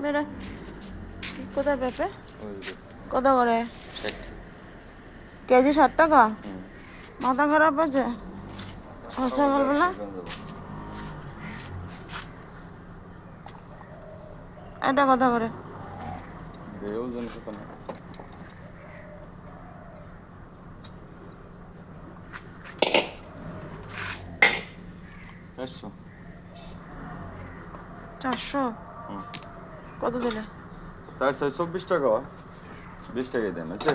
বেরো। কোথায় পেঁপে? ওই যে কত করে 60। কেজি? 60 টাকা? হুম। মাথা খারাপ আছে সকালবেলা? এটা কত করে? দেও জন কত না 400। 400? হুম। কত দিলে? 424 টাকা, 20 টাকাই দেন, আছে।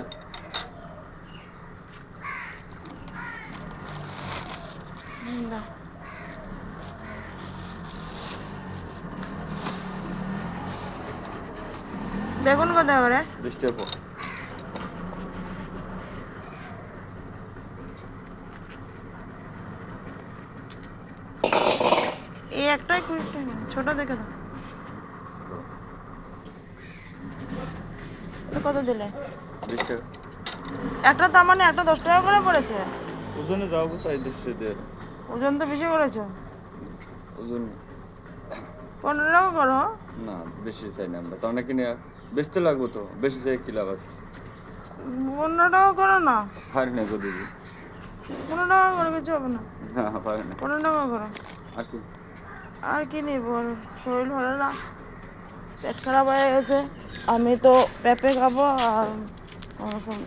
দাও। বেগুন কত করে? 20 টাকা। এই একটাই 20 টাকা, ছোট দেখে দাও। এটা কত দিলে? 20 টাকা। একটা তার মানে একটা 10 টাকা করে পড়েছে। ওজনে যাবো তাই দিচ্ছে দিয়ে। ওজন তো বেশি করেছো। ওজন 15 টাকা করো। না, বেশি চাই না আমরা, তার না কিনে বেচতে লাগবো তো, বেশি চাই কি লাভ আছে। 15 টাকা করো না। পারি না গো দিদি। 15 টাকা করে কিছু হবে না। না, পারি না। 15 টাকা করো। আর কি? আর কি নিব? শরীর ভালো না, পেট খারাপ হয়ে গেছে। আমি তো পেঁপে খাবো আর ওরকম